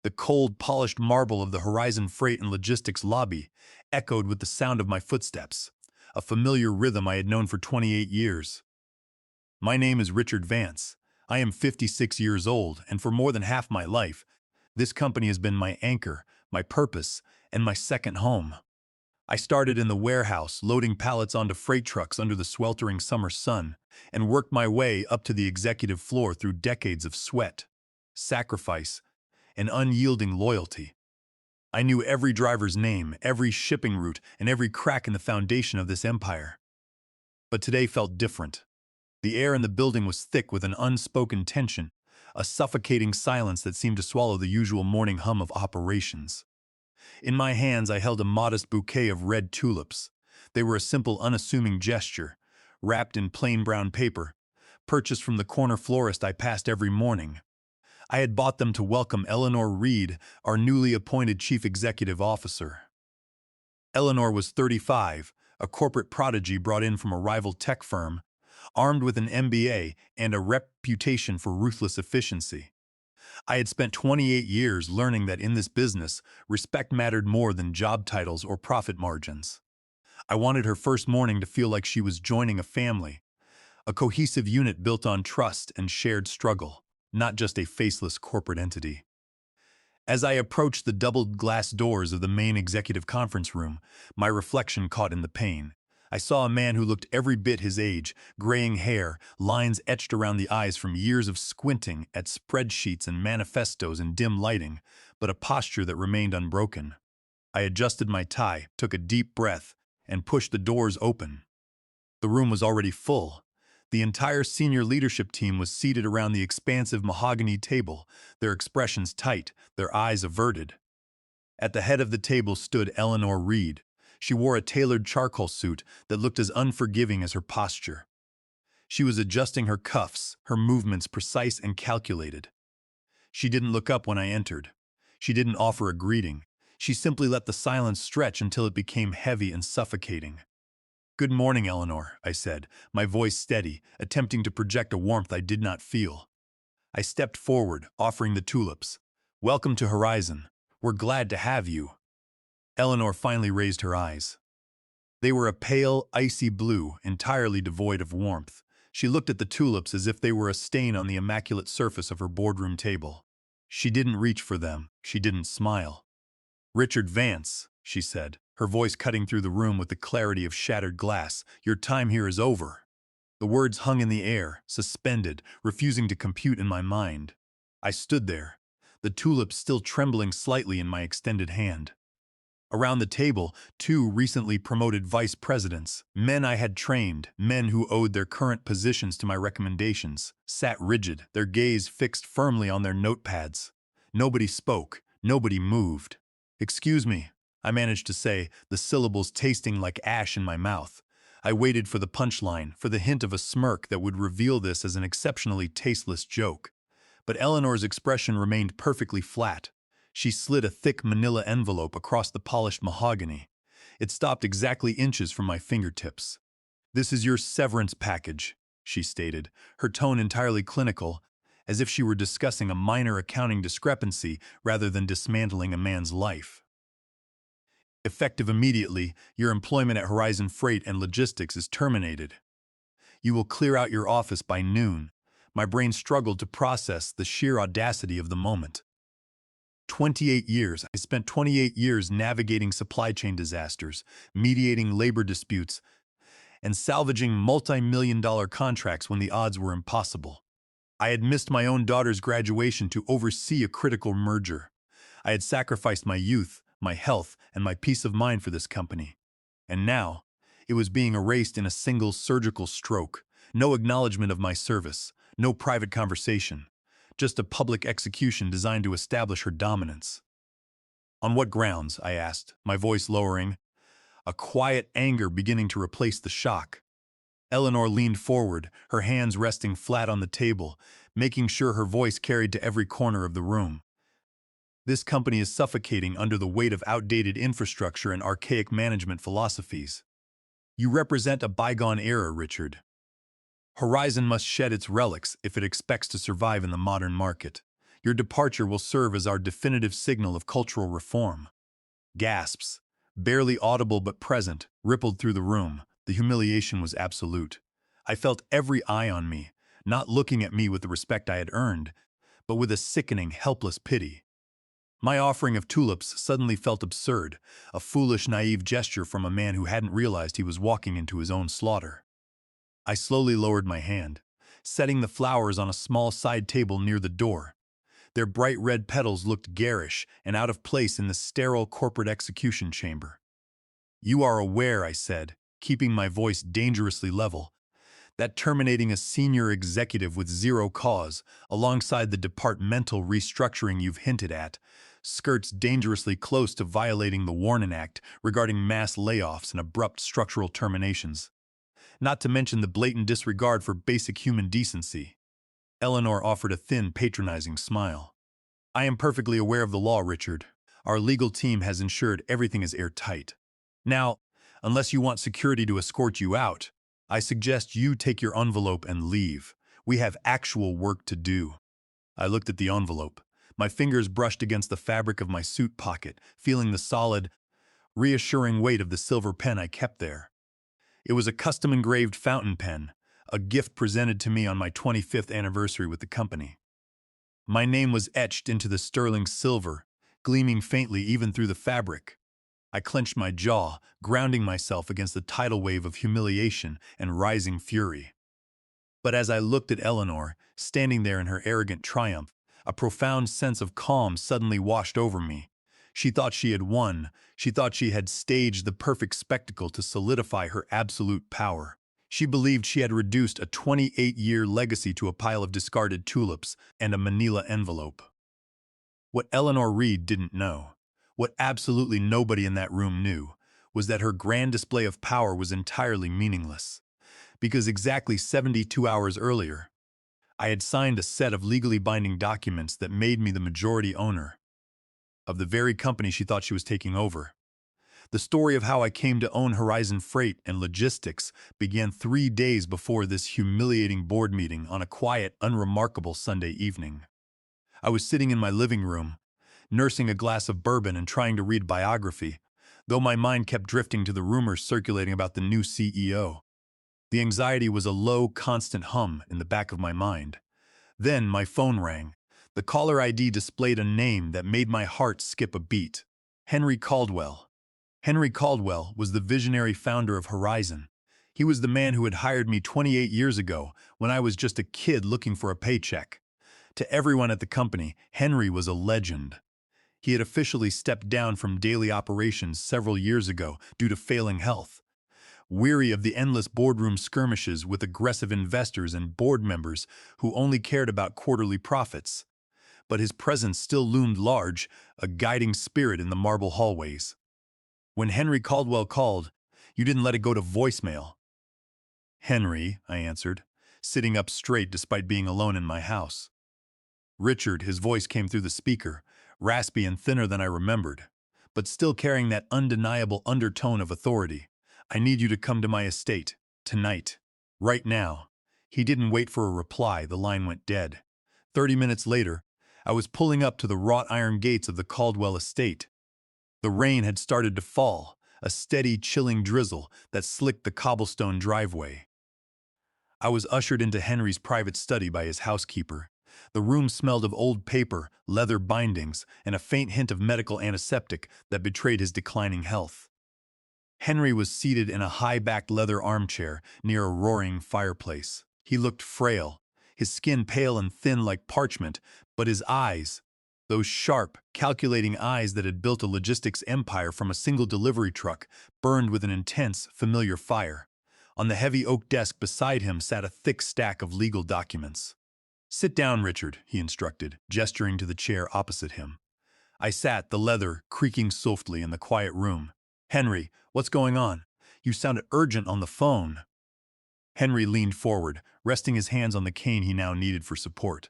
The cold, polished marble of the Horizon Freight and Logistics lobby echoed with the sound of my footsteps, a familiar rhythm I had known for 28 years. My name is Richard Vance. I am 56 years old, and for more than half my life, this company has been my anchor, my purpose, and my second home. I started in the warehouse, loading pallets onto freight trucks under the sweltering summer sun, and worked my way up to the executive floor through decades of sweat, sacrifice, and unyielding loyalty. I knew every driver's name, every shipping route, and every crack in the foundation of this empire. But today felt different. The air in the building was thick with an unspoken tension, a suffocating silence that seemed to swallow the usual morning hum of operations. In my hands, I held a modest bouquet of red tulips. They were a simple, unassuming gesture, wrapped in plain brown paper, purchased from the corner florist I passed every morning. I had bought them to welcome Eleanor Reed, our newly appointed chief executive officer. Eleanor was 35, a corporate prodigy brought in from a rival tech firm, armed with an MBA and a reputation for ruthless efficiency. I had spent 28 years learning that in this business, respect mattered more than job titles or profit margins. I wanted her first morning to feel like she was joining a family, a cohesive unit built on trust and shared struggle, not just a faceless corporate entity. As I approached the doubled glass doors of the main executive conference room, my reflection caught in the pane. I saw a man who looked every bit his age, graying hair, lines etched around the eyes from years of squinting at spreadsheets and manifestos in dim lighting, but a posture that remained unbroken. I adjusted my tie, took a deep breath, and pushed the doors open. The room was already full. The entire senior leadership team was seated around the expansive mahogany table, their expressions tight, their eyes averted. At the head of the table stood Eleanor Reed. She wore a tailored charcoal suit that looked as unforgiving as her posture. She was adjusting her cuffs, her movements precise and calculated. She didn't look up when I entered. She didn't offer a greeting. She simply let the silence stretch until it became heavy and suffocating. "Good morning, Eleanor," I said, my voice steady, attempting to project a warmth I did not feel. I stepped forward, offering the tulips. "Welcome to Horizon. We're glad to have you." Eleanor finally raised her eyes. They were a pale, icy blue, entirely devoid of warmth. She looked at the tulips as if they were a stain on the immaculate surface of her boardroom table. She didn't reach for them. She didn't smile. "Richard Vance," she said, her voice cutting through the room with the clarity of shattered glass, "your time here is over." The words hung in the air, suspended, refusing to compute in my mind. I stood there, the tulips still trembling slightly in my extended hand. Around the table, two recently promoted vice presidents, men I had trained, men who owed their current positions to my recommendations, sat rigid, their gaze fixed firmly on their notepads. Nobody spoke, nobody moved. "Excuse me," I managed to say, the syllables tasting like ash in my mouth. I waited for the punchline, for the hint of a smirk that would reveal this as an exceptionally tasteless joke. But Eleanor's expression remained perfectly flat. She slid a thick manila envelope across the polished mahogany. It stopped exactly inches from my fingertips. "This is your severance package," she stated, her tone entirely clinical, as if she were discussing a minor accounting discrepancy rather than dismantling a man's life. "Effective immediately, your employment at Horizon Freight and Logistics is terminated. You will clear out your office by noon." My brain struggled to process the sheer audacity of the moment. 28 years. I spent 28 years navigating supply chain disasters, mediating labor disputes, and salvaging multi-million-dollar contracts when the odds were impossible. I had missed my own daughter's graduation to oversee a critical merger. I had sacrificed my youth, my health, and my peace of mind for this company. And now, it was being erased in a single surgical stroke. No acknowledgement of my service, no private conversation. Just a public execution designed to establish her dominance. "On what grounds?" I asked, my voice lowering, a quiet anger beginning to replace the shock. Eleanor leaned forward, her hands resting flat on the table, making sure her voice carried to every corner of the room. "This company is suffocating under the weight of outdated infrastructure and archaic management philosophies. You represent a bygone era, Richard. Horizon must shed its relics if it expects to survive in the modern market. Your departure will serve as our definitive signal of cultural reform. Gasps, barely audible but present, rippled through the room. The humiliation was absolute. I felt every eye on me, not looking at me with the respect I had earned, but with a sickening, helpless pity. My offering of tulips suddenly felt absurd, a foolish, naive gesture from a man who hadn't realized he was walking into his own slaughter. I slowly lowered my hand, setting the flowers on a small side table near the door. Their bright red petals looked garish and out of place in the sterile corporate execution chamber. "You are aware," I said, keeping my voice dangerously level, "that terminating a senior executive with zero cause, alongside the departmental restructuring you've hinted at, skirts dangerously close to violating the Warren Act regarding mass layoffs and abrupt structural terminations. Not to mention the blatant disregard for basic human decency." Eleanor offered a thin, patronizing smile. "I am perfectly aware of the law, Richard. Our legal team has ensured everything is airtight. Now, unless you want security to escort you out, I suggest you take your envelope and leave. We have actual work to do." I looked at the envelope. My fingers brushed against the fabric of my suit pocket, feeling the solid, reassuring weight of the silver pen I kept there. It was a custom-engraved fountain pen, a gift presented to me on my 25th anniversary with the company. My name was etched into the sterling silver, gleaming faintly even through the fabric. I clenched my jaw, grounding myself against the tidal wave of humiliation and rising fury. But as I looked at Eleanor, standing there in her arrogant triumph, a profound sense of calm suddenly washed over me. She thought she had won. She thought she had staged the perfect spectacle to solidify her absolute power. She believed she had reduced a 28-year legacy to a pile of discarded tulips and a manila envelope. What Eleanor Reed didn't know, what absolutely nobody in that room knew, was that her grand display of power was entirely meaningless. Because exactly 72 hours earlier, I had signed a set of legally binding documents that made me the majority owner of the very company she thought she was taking over. The story of how I came to own Horizon Freight and Logistics began 3 days before this humiliating board meeting on a quiet, unremarkable Sunday evening. I was sitting in my living room, nursing a glass of bourbon and trying to read biography, though my mind kept drifting to the rumors circulating about the new CEO. The anxiety was a low, constant hum in the back of my mind. Then my phone rang. The caller ID displayed a name that made my heart skip a beat. Henry Caldwell. Henry Caldwell was the visionary founder of Horizon. He was the man who had hired me 28 years ago when I was just a kid looking for a paycheck. To everyone at the company, Henry was a legend. He had officially stepped down from daily operations several years ago due to failing health. Weary of the endless boardroom skirmishes with aggressive investors and board members who only cared about quarterly profits. But his presence still loomed large, a guiding spirit in the marble hallways. When Henry Caldwell called, you didn't let it go to voicemail. "Henry," I answered, sitting up straight despite being alone in my house. "Richard," his voice came through the speaker, raspy and thinner than I remembered, but still carrying that undeniable undertone of authority. "I need you to come to my estate, tonight, right now." He didn't wait for a reply, the line went dead. 30 minutes later, I was pulling up to the wrought iron gates of the Caldwell estate. The rain had started to fall, a steady, chilling drizzle that slicked the cobblestone driveway. I was ushered into Henry's private study by his housekeeper. The room smelled of old paper, leather bindings, and a faint hint of medical antiseptic that betrayed his declining health. Henry was seated in a high-backed leather armchair near a roaring fireplace. He looked frail, his skin pale and thin like parchment, but his eyes, those sharp, calculating eyes that had built a logistics empire from a single delivery truck, burned with an intense, familiar fire. On the heavy oak desk beside him sat a thick stack of legal documents. "Sit down, Richard," he instructed, gesturing to the chair opposite him. I sat, the leather creaking softly in the quiet room. "Henry, what's going on? You sounded urgent on the phone." Henry leaned forward, resting his hands on the cane he now needed for support.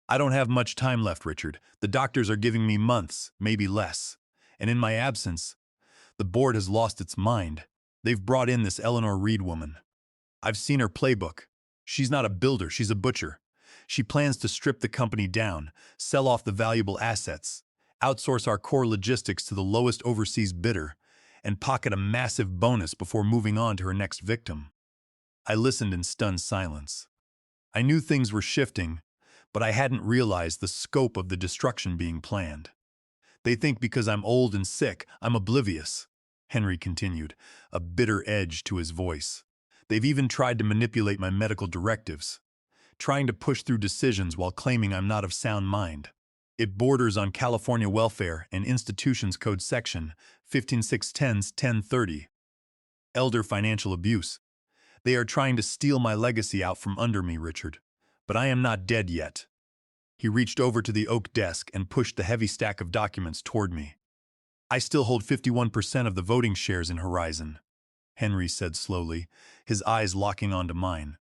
"I don't have much time left, Richard. The doctors are giving me months, maybe less. And in my absence, the board has lost its mind. They've brought in this Eleanor Reed woman. I've seen her playbook. She's not a builder, she's a butcher. She plans to strip the company down, sell off the valuable assets, outsource our core logistics to the lowest overseas bidder, and pocket a massive bonus before moving on to her next victim. I listened in stunned silence. I knew things were shifting, but I hadn't realized the scope of the destruction being planned. They think because I'm old and sick, I'm oblivious, Henry continued, a bitter edge to his voice. They've even tried to manipulate my medical directives, trying to push through decisions while claiming I'm not of sound mind. It borders on California Welfare and Institutions Code Section 15610-1030. Elder financial abuse. They are trying to steal my legacy out from under me, Richard. But I am not dead yet. He reached over to the oak desk and pushed the heavy stack of documents toward me. I still hold 51% of the voting shares in Horizon, Henry said slowly, his eyes locking onto mine.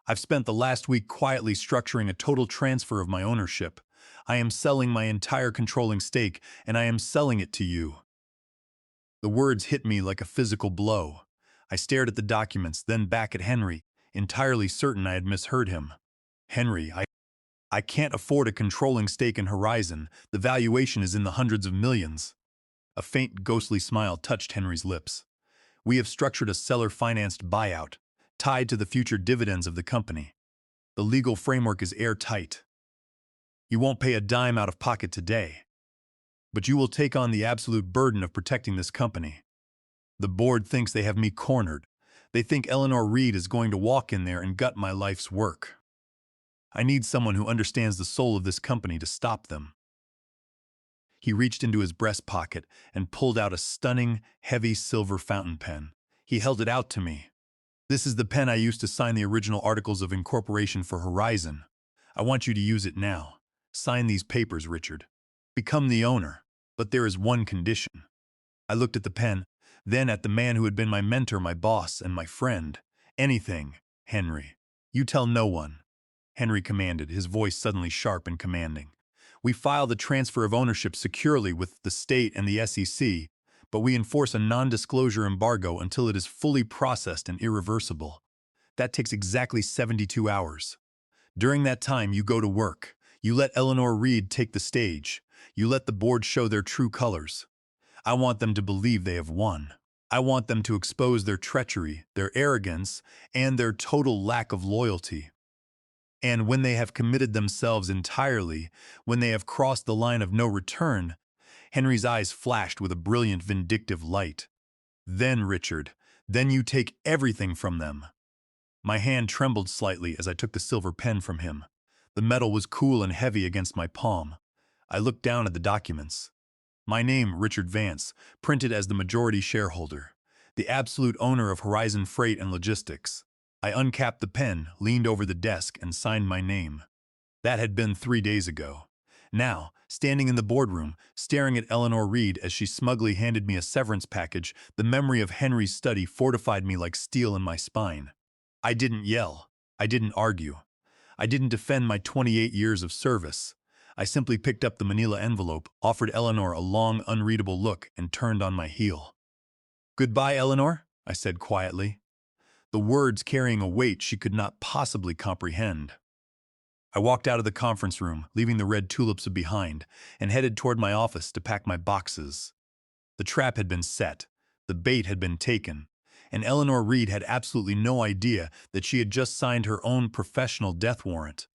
I've spent the last week quietly structuring a total transfer of my ownership. I am selling my entire controlling stake, and I am selling it to you. The words hit me like a physical blow. I stared at the documents, then back at Henry, entirely certain I had misheard him. Henry, I can't afford a controlling stake in Horizon. The valuation is in the hundreds of millions. A faint, ghostly smile touched Henry's lips. We have structured a seller-financed buyout, tied to the future dividends of the company. The legal framework is airtight. You won't pay a dime out of pocket today, but you will take on the absolute burden of protecting this company. The board thinks they have me cornered. They think Eleanor Reed is going to walk in there and gut my life's work. I need someone who understands the soul of this company to stop them. He reached into his breast pocket and pulled out a stunning, heavy silver fountain pen. He held it out to me. This is the pen I used to sign the original Articles of Incorporation for Horizon. I want you to use it now. Sign these papers, Richard. Become the owner. But there is one condition. I looked at the pen, then at the man who had been my mentor, my boss, and my friend. Anything, Henry. You tell no one, Henry commanded, his voice suddenly sharp and commanding. We file the transfer of ownership securely with the state and the SEC, but we enforce a non-disclosure embargo until it is fully processed and irreversible. That takes exactly 72 hours. During that time, you go to work. You let Eleanor Reed take the stage. You let the board show their true colors. I want them to believe they have won. I want them to expose their treachery, their arrogance, and their total lack of loyalty. And when they have committed themselves entirely, when they have crossed the line of no return, Henry's eyes flashed with a brilliant, vindictive light. Then, Richard, then you take everything from them. My hand trembled slightly as I took the silver pen from him. The metal was cool and heavy against my palm. I looked down at the documents. My name, Richard Vance, printed as the majority shareholder, the absolute owner of Horizon Freight and Logistics. I uncapped the pen, leaned over the desk, and signed my name. That had been 3 days ago. Now, standing in the boardroom, staring at Eleanor Reed as she smugly handed me a severance package, the memory of Henry's study fortified me like steel in my spine. I didn't yell. I didn't argue. I didn't defend my 28 years of service. I simply picked up the manila envelope, offered Eleanor a long, unreadable look, and turned on my heel. "Goodbye, Eleanor," I said quietly, the words carrying a weight she could not possibly comprehend. I walked out of the conference room, leaving the red tulips behind, and headed toward my office to pack my boxes. The trap had been set, the bait had been taken, and Eleanor Reed had absolutely no idea that she had just signed her own professional death warrant.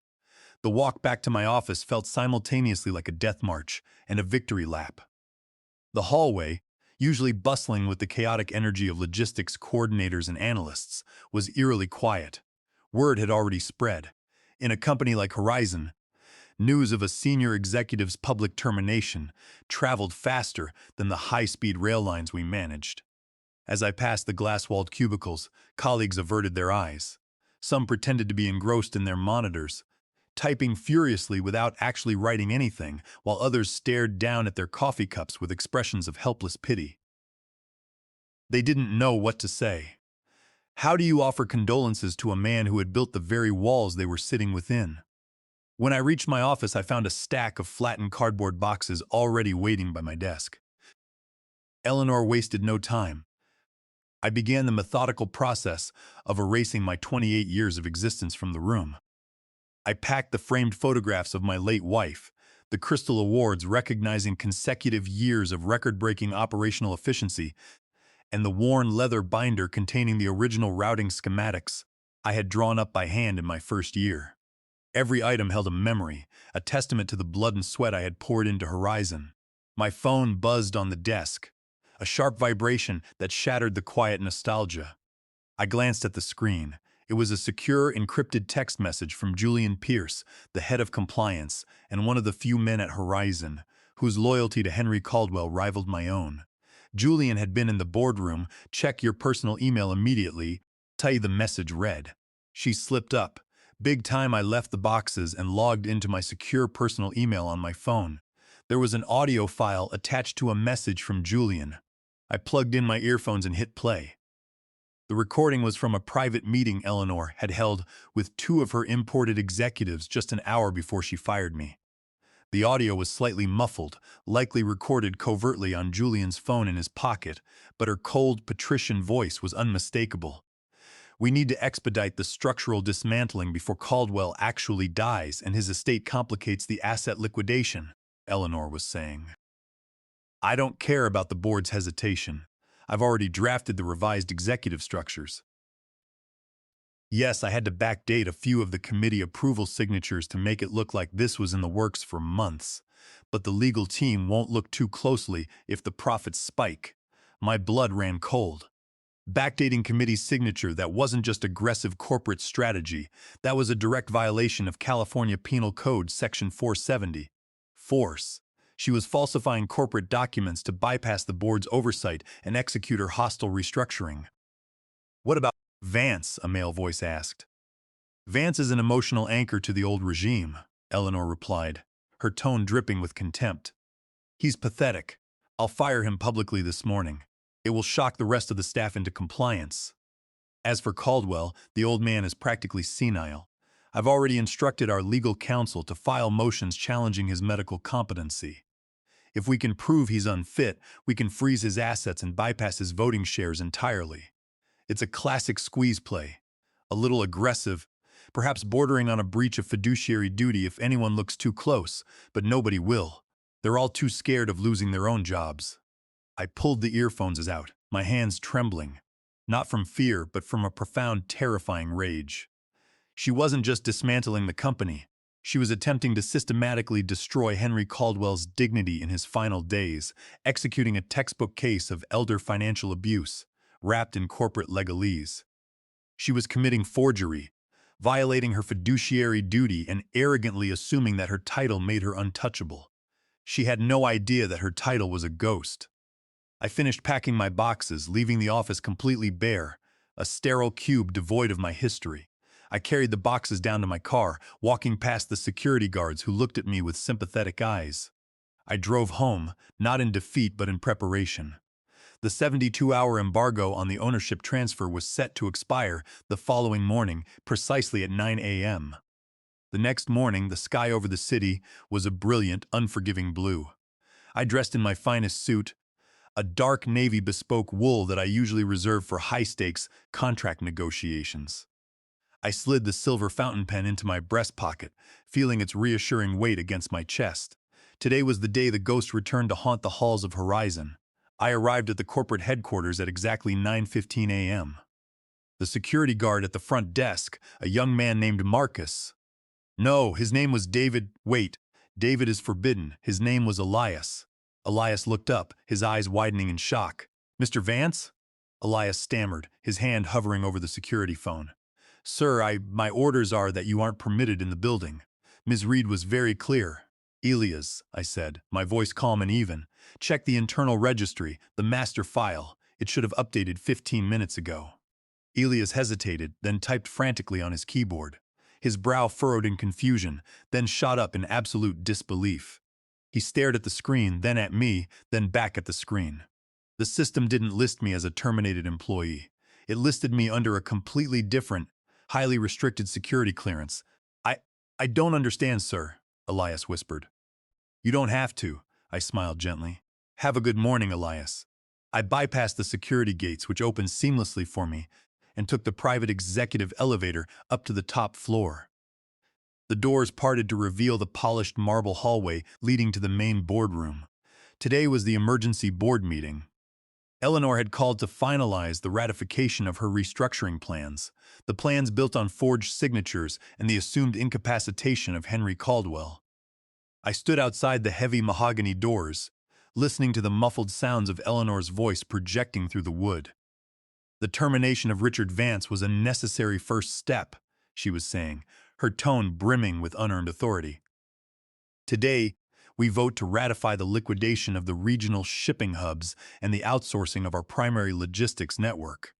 The walk back to my office felt simultaneously like a death march and a victory lap. The hallway, usually bustling with the chaotic energy of logistics coordinators and analysts, was eerily quiet. Word had already spread. In a company like Horizon, news of a senior executive's public termination traveled faster than the high-speed rail lines we managed. As I passed the glass-walled cubicles, colleagues averted their eyes. Some pretended to be engrossed in their monitors, typing furiously without actually writing anything, while others stared down at their coffee cups with expressions of helpless pity. They didn't know what to say. How do you offer condolences to a man who had built the very walls they were sitting within? When I reached my office, I found a stack of flattened cardboard boxes already waiting by my desk. Eleanor wasted no time. I began the methodical process of erasing my 28 years of existence from the room. I packed the framed photographs of my late wife, the Crystal Awards recognizing consecutive years of record-breaking operational efficiency, and the worn leather binder containing the original routing schematics I had drawn up by hand in my first year. Every item held a memory, a testament to the blood and sweat I had poured into Horizon. My phone buzzed on the desk, a sharp vibration that shattered the quiet nostalgia. I glanced at the screen. It was a secure, encrypted text message from Julian Pierce, the head of compliance, and one of the few men at Horizon, whose loyalty to Henry Caldwell rivaled my own. Julian had been in the boardroom. Check your personal email immediately. The message read. She slipped up. Big time. I left the boxes and logged into my secure personal email on my phone. There was an audio file attached to a message from Julian. I plugged in my earphones and hit play. The recording was from a private meeting Eleanor had held with two of her imported executives just an hour before she fired me. The audio was slightly muffled, likely recorded covertly on Julian's phone in his pocket, but her cold, patrician voice was unmistakable. We need to expedite the structural dismantling before Caldwell actually dies and his estate complicates the asset liquidation, Eleanor was saying. I don't care about the board's hesitation. I've already drafted the revised executive structures. Yes, I had to backdate a few of the committee approval signatures to make it look like this was in the works for months. But the legal team won't look too closely if the profits spike. My blood ran cold. Backdating committee's signature that wasn't just aggressive corporate strategy, that was a direct violation of California Penal Code Section 470. Force. She was falsifying corporate documents to bypass the board's oversight and execute her hostile restructuring. What about Vance? A male voice asked. Vance is an emotional anchor to the old regime, Eleanor replied, her tone dripping with contempt. He's pathetic. I'll fire him publicly this morning. It will shock the rest of the staff into compliance. As for Caldwell, the old man is practically senile. I've already instructed our legal counsel to file motions challenging his medical competency. If we can prove he's unfit, we can freeze his assets and bypass his voting shares entirely. It's a classic squeeze play. A little aggressive, perhaps bordering on a breach of fiduciary duty if anyone looks too close, but nobody will. They're all too scared of losing their own jobs. I pulled the earphones out, my hands trembling. Not from fear, but from a profound, terrifying rage. She wasn't just dismantling the company. She was attempting to systematically destroy Henry Caldwell's dignity in his final days, executing a textbook case of elder financial abuse, wrapped in corporate legalese. She was committing forgery, violating her fiduciary duty and arrogantly assuming that her title made her untouchable. She had no idea that her title was a ghost. I finished packing my boxes, leaving the office completely bare, a sterile cube devoid of my history. I carried the boxes down to my car, walking past the security guards who looked at me with sympathetic eyes. I drove home, not in defeat but in preparation. The 72-hour embargo on the ownership transfer was set to expire the following morning, precisely at 9 a.m. The next morning, the sky over the city was a brilliant, unforgiving blue. I dressed in my finest suit, a dark navy bespoke wool that I usually reserve for high-stakes contract negotiations. I slid the silver fountain pen into my breast pocket, feeling its reassuring weight against my chest. Today was the day the ghost returned to haunt the halls of Horizon. I arrived at the corporate headquarters at exactly 9:15 a.m. The security guard at the front desk, a young man named Marcus. No, his name was David. Wait, David is forbidden. His name was Elias. Elias looked up, his eyes widening in shock. Mr. Vance? Elias stammered, his hand hovering over the security phone. Sir, my orders are that you aren't permitted in the building. Ms. Reed was very clear. Elias, I said, my voice calm and even. Check the internal registry, the master file. It should have updated 15 minutes ago. Elias hesitated, then typed frantically on his keyboard. His brow furrowed in confusion, then shot up in absolute disbelief. He stared at the screen, then at me, then back at the screen. The system didn't list me as a terminated employee. It listed me under a completely different, highly restricted security clearance. I don't understand, sir, Elias whispered. You don't have to, I smiled gently. Have a good morning, Elias. I bypassed the security gates, which opened seamlessly for me, and took the private executive elevator up to the top floor. The doors parted to reveal the polished marble hallway leading to the main boardroom. Today was the emergency board meeting. Eleanor had called to finalize the ratification of her restructuring plans, the plans built on forged signatures and the assumed incapacitation of Henry Caldwell. I stood outside the heavy mahogany doors, listening to the muffled sounds of Eleanor's voice projecting through the wood. The termination of Richard Vance was a necessary first step, she was saying, her tone brimming with unearned authority. Today, we vote to ratify the liquidation of the regional shipping hubs and the outsourcing of our primary logistics network.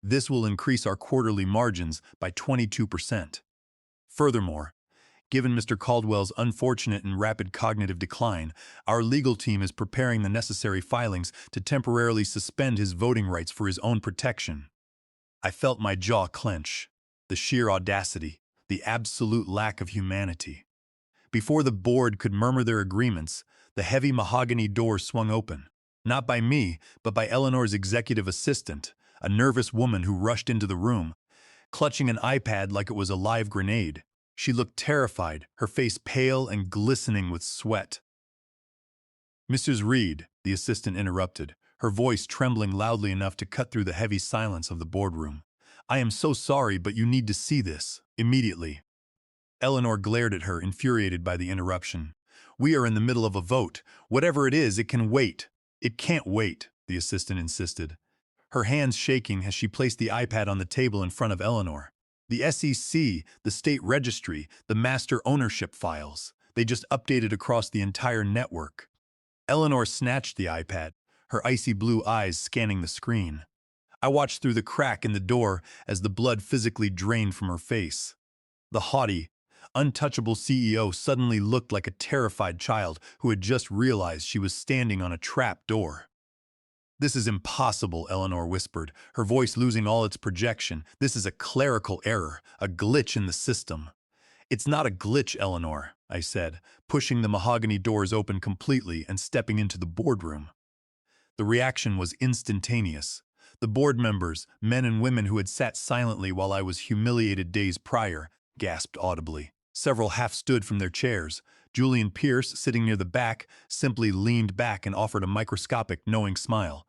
This will increase our quarterly margins by 22%. Furthermore, given Mr. Caldwell's unfortunate and rapid cognitive decline, our legal team is preparing the necessary filings to temporarily suspend his voting rights for his own protection. I felt my jaw clench, the sheer audacity, the absolute lack of humanity. Before the board could murmur their agreements, the heavy mahogany door swung open, not by me, but by Eleanor's executive assistant, a nervous woman who rushed into the room, clutching an iPad like it was a live grenade. She looked terrified, her face pale and glistening with sweat. "Mrs. Reed," the assistant interrupted, her voice trembling loudly enough to cut through the heavy silence of the boardroom. "I am so sorry, but you need to see this, immediately." Eleanor glared at her, infuriated by the interruption. "We are in the middle of a vote. Whatever it is, it can wait." "It can't wait," the assistant insisted, her hands shaking as she placed the iPad on the table in front of Eleanor. "The SEC, the state registry, the master ownership files. They just updated across the entire network." Eleanor snatched the iPad, her icy blue eyes scanning the screen. I watched through the crack in the door as the blood physically drained from her face. The haughty, untouchable CEO suddenly looked like a terrified child who had just realized she was standing on a trap door. "This is impossible," Eleanor whispered, her voice losing all its projection. "This is a clerical error, a glitch in the system." "It's not a glitch, Eleanor," I said, pushing the mahogany doors open completely and stepping into the boardroom. The reaction was instantaneous. The board members, men and women who had sat silently while I was humiliated days prior, gasped audibly. Several half stood from their chairs. Julian Pierce, sitting near the back, simply leaned back and offered a microscopic, knowing smile.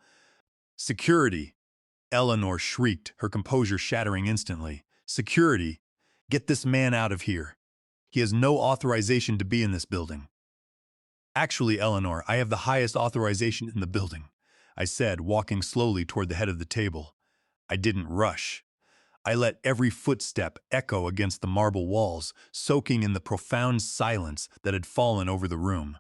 "Security!" Eleanor shrieked, her composure shattering instantly. "Security! Get this man out of here. He has no authorization to be in this building." "Actually, Eleanor, I have the highest authorization in the building," I said, walking slowly toward the head of the table. I didn't rush. I let every footstep echo against the marble walls, soaking in the profound silence that had fallen over the room.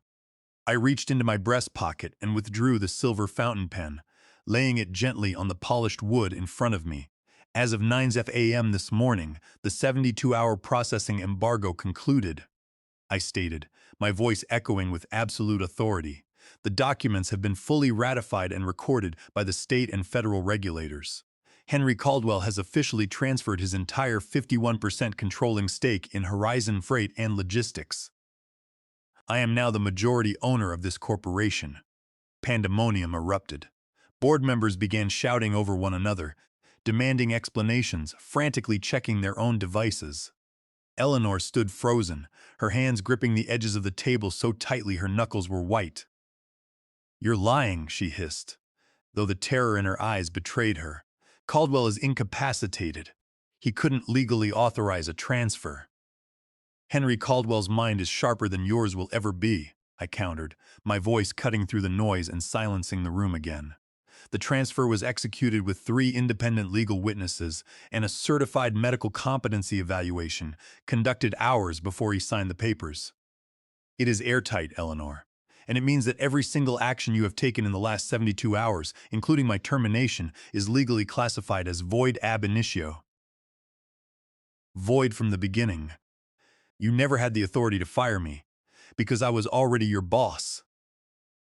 I reached into my breast pocket and withdrew the silver fountain pen, laying it gently on the polished wood in front of me. "As of 9 a.m. this morning, the 72-hour processing embargo concluded," I stated, my voice echoing with absolute authority. "The documents have been fully ratified and recorded by the state and federal regulators. Henry Caldwell has officially transferred his entire 51% controlling stake in Horizon Freight and Logistics. I am now the majority owner of this corporation." Pandemonium erupted. Board members began shouting over one another, demanding explanations, frantically checking their own devices. Eleanor stood frozen, her hands gripping the edges of the table so tightly her knuckles were white. "You're lying," she hissed, though the terror in her eyes betrayed her. "Caldwell is incapacitated. He couldn't legally authorize a transfer." "Henry Caldwell's mind is sharper than yours will ever be," I countered, my voice cutting through the noise and silencing the room again. "The transfer was executed with 3 independent legal witnesses and a certified medical competency evaluation conducted hours before he signed the papers. It is airtight, Eleanor, and it means that every single action you have taken in the last 72 hours, including my termination, is legally classified as void ab initio. Void from the beginning. You never had the authority to fire me, because I was already your boss."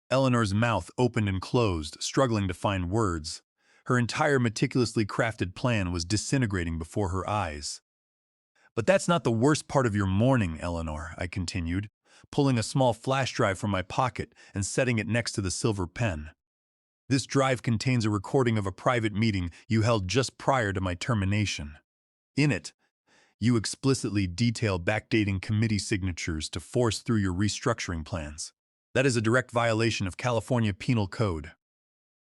Eleanor's mouth opened and closed, struggling to find words. Her entire meticulously crafted plan was disintegrating before her eyes. "But that's not the worst part of your morning, Eleanor," I continued, pulling a small flash drive from my pocket and setting it next to the silver pen. "This drive contains a recording of a private meeting you held just prior to my termination. In it, You explicitly detail backdating committee signatures to force through your restructuring plans. That is a direct violation of California Penal Code.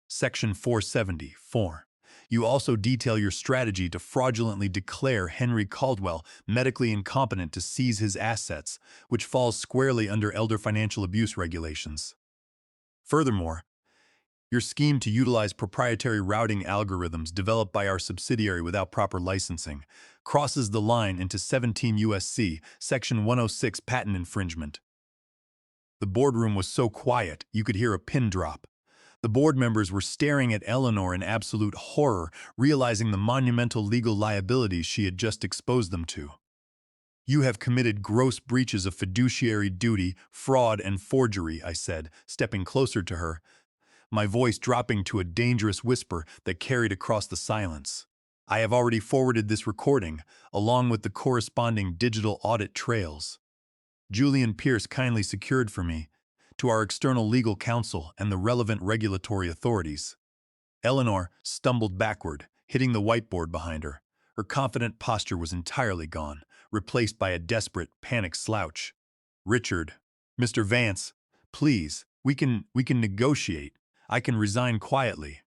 Section 474. You also detail your strategy to fraudulently declare Henry Caldwell medically incompetent to seize his assets, which falls squarely under elder financial abuse regulations. Furthermore, your scheme to utilize proprietary routing algorithms developed by our subsidiary without proper licensing crosses the line into 17 U.S.C. Section 106 patent infringement. The boardroom was so quiet you could hear a pin drop. The board members were staring at Eleanor in absolute horror, realizing the monumental legal liabilities she had just exposed them to. You have committed gross breaches of fiduciary duty, fraud, and forgery, I said, stepping closer to her, my voice dropping to a dangerous whisper that carried across the silence. I have already forwarded this recording, along with the corresponding digital audit trails. Julian Pierce kindly secured for me, to our external legal counsel and the relevant regulatory authorities. Eleanor stumbled backward, hitting the whiteboard behind her. Her confident posture was entirely gone, replaced by a desperate, panicked slouch. Richard, Mr. Vance, please, we can negotiate. I can resign quietly.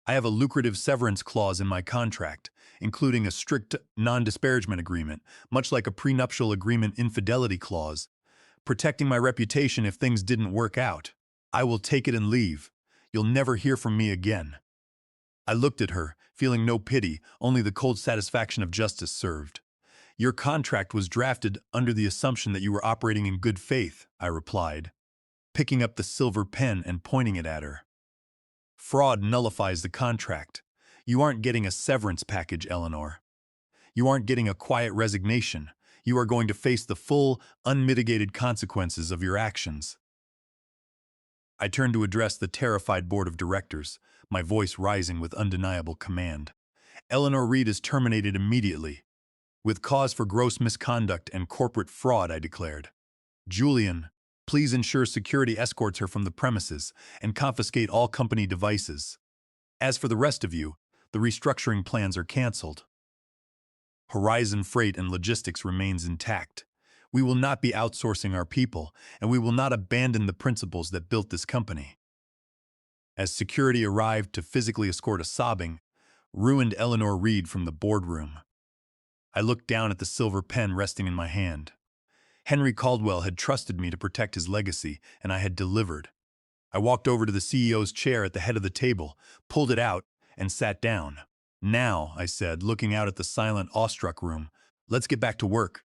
I have a lucrative severance clause in my contract, including a strict non-disparagement agreement, much like a prenuptial agreement infidelity clause, protecting my reputation if things didn't work out. I will take it and leave. You'll never hear from me again. I looked at her, feeling no pity, only the cold satisfaction of justice served. Your contract was drafted under the assumption that you were operating in good faith, I replied, picking up the silver pen and pointing it at her. Fraud nullifies the contract. You aren't getting a severance package, Eleanor. You aren't getting a quiet resignation. You are going to face the full, unmitigated consequences of your actions. I turned to address the terrified board of directors, my voice rising with undeniable command. Eleanor Reed is terminated immediately, with cause for gross misconduct and corporate fraud, I declared. Julian, please ensure security escorts her from the premises and confiscate all company devices. As for the rest of you, the restructuring plans are canceled. Horizon Freight and Logistics remains intact. We will not be outsourcing our people, and we will not abandon the principles that built this company. As security arrived to physically escort a sobbing, ruined Eleanor Reed from the boardroom, I looked down at the silver pen resting in my hand. Henry Caldwell had trusted me to protect his legacy, and I had delivered. I walked over to the CEO's chair at the head of the table, pulled it out, and sat down. Now, I said, looking out at the silent, awestruck room, let's get back to work.